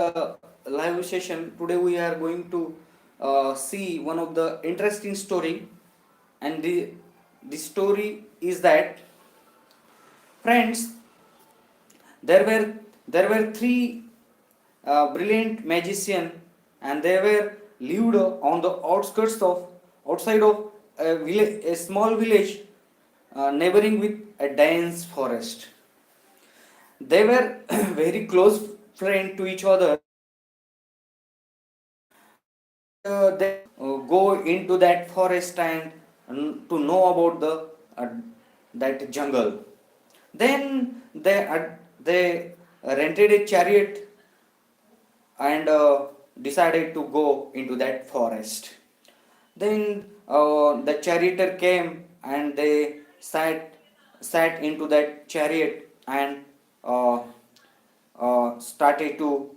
live session. Today we are going to see one of the interesting story, and the story is that, friends, there were three brilliant magicians, and they were lived on the outskirts of outside of a small village neighboring with a dense forest. They were very close friends to each other, and they go into that forest and to know about the that jungle. Then they rented a chariot and decided to go into that forest. Then the charioteer came and they sat into that chariot and uh, started to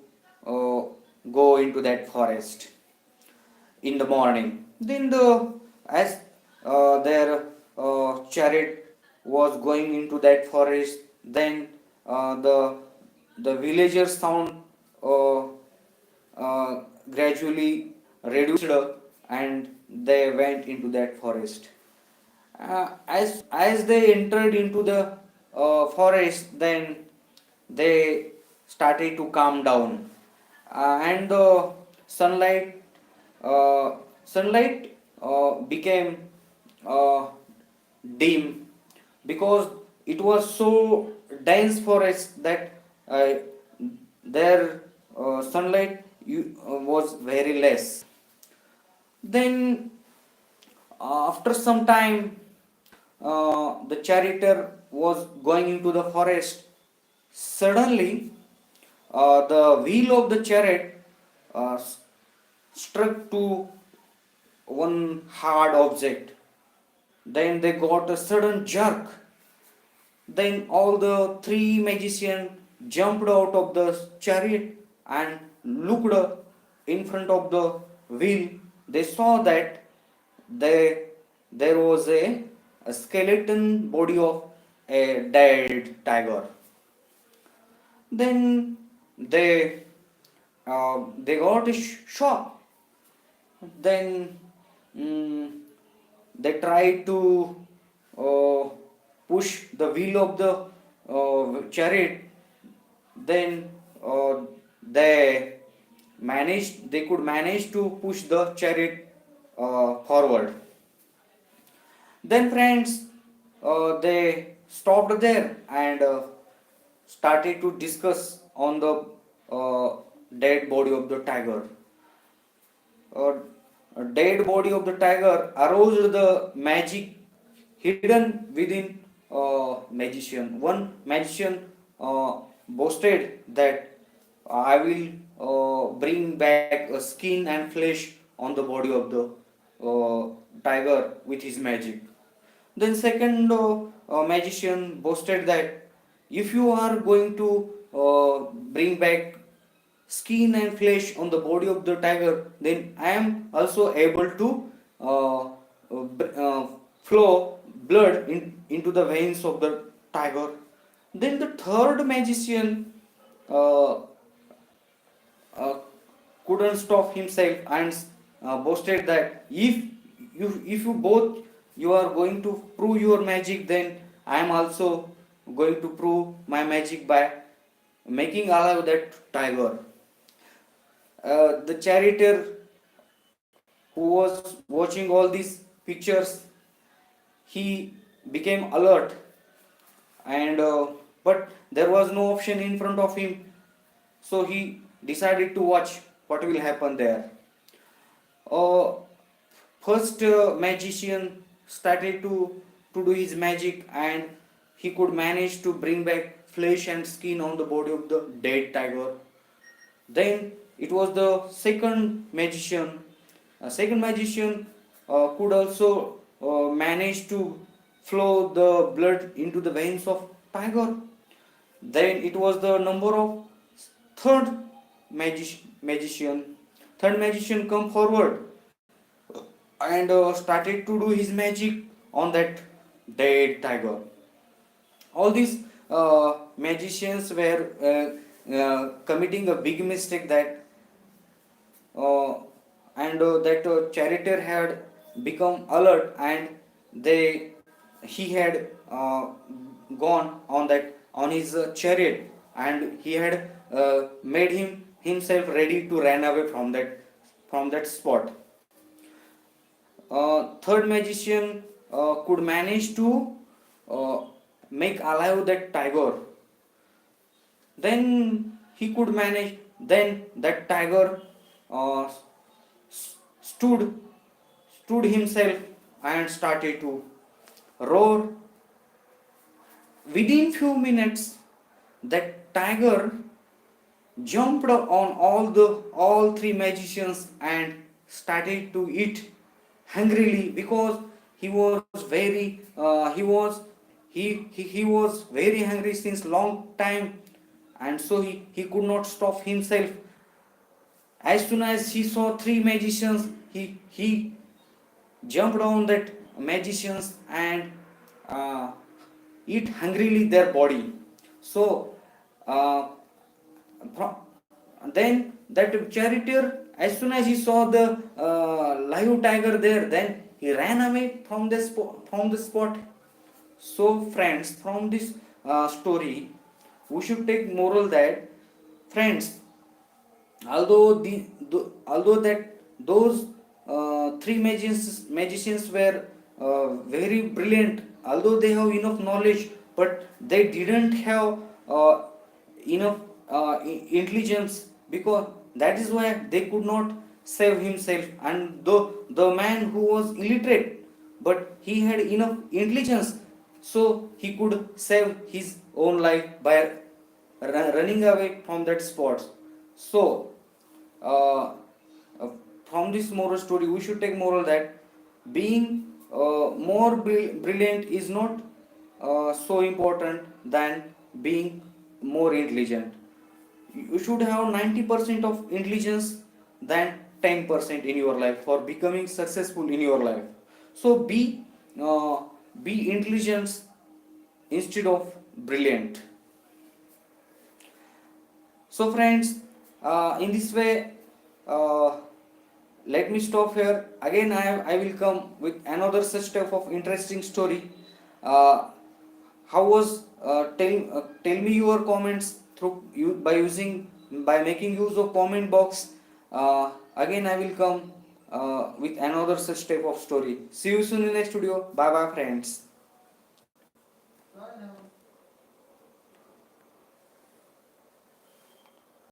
uh, go into that forest in the morning. Then as their chariot was going into that forest, then the villagers sound uh, gradually reduced, and they went into that forest. As they entered into the forest, then they started to calm down, and the sunlight uh, became uh, dim, because it was so dense forest that uh, their sunlight was very less. Then after some time, the charioteer was going into the forest. Suddenly, the wheel of the chariot struck to one hard object. Then they got a sudden jerk. Then all the three magicians jumped out of the chariot and looked in front of the wheel. They saw that there was a skeleton body of a dead tiger. Then they got a shock. Then mm, they tried to uh, push the wheel of the chariot. Then they they could manage to push the chariot forward. Then, friends, they stopped there and started to discuss on the dead body of the tiger. uh, Dead body of the tiger aroused the magic hidden within magician. One magician boasted that I will bring back a skin and flesh on the body of the tiger with his magic. Then second magician boasted that if you are going to bring back skin and flesh on the body of the tiger, then I am also able to flow blood into the veins of the tiger. Then the third magician uh, uh, couldn't stop himself and boasted that if you both you are going to prove your magic, then I am also going to prove my magic by making alive that tiger. The charioteer who was watching all these pictures, he became alert, and but there was no option in front of him, so he decided to watch what will happen there. uh, First magician started to do his magic, and he could manage to bring back flesh and skin on the body of the dead tiger. Then it was the second magician. Second magician could also manage to flow the blood into the veins of tiger. Then it was the number of third magician. Third magician come forward and started to do his magic on that dead tiger. All these magicians were committing a big mistake, that that charioteer had become alert, and they he had gone on that on his chariot, and he had made himself ready to run away from that spot. Third magician could manage to uh, make alive that tiger. Then he could manage. Then that tiger uh, stood stood himself and started to roar. Within few minutes, that tiger jumped on all three magicians and started to eat hungrily, because he was very he was very hungry since long time, and so he could not stop himself. As soon as he saw three magicians, he jumped on that magicians and uh, eat hungrily their body. So uh, then that charioteer, as soon as he saw the live tiger there, then he ran away from the spot. So friends, from this story, we should take moral that, friends, although that those three magicians were very brilliant, although they have enough knowledge, but they didn't have enough intelligence, because that is why they could not save himself. And the man who was illiterate, but he had enough intelligence, so he could save his own life by running away from that spot. So uh, uh, from this moral story, we should take moral that being more brilliant is not so important than being more intelligent. You should have 90% of intelligence than 10% in your life for becoming successful in your life. So uh, be intelligent instead of brilliant. So friends, in this way, uh, let me stop here. Again, I will come with another such type of interesting story. Uh, how was tell me your comments through you by making use of comment box. Again, I will come with another such type of story. See you soon in next video. Bye bye, friends.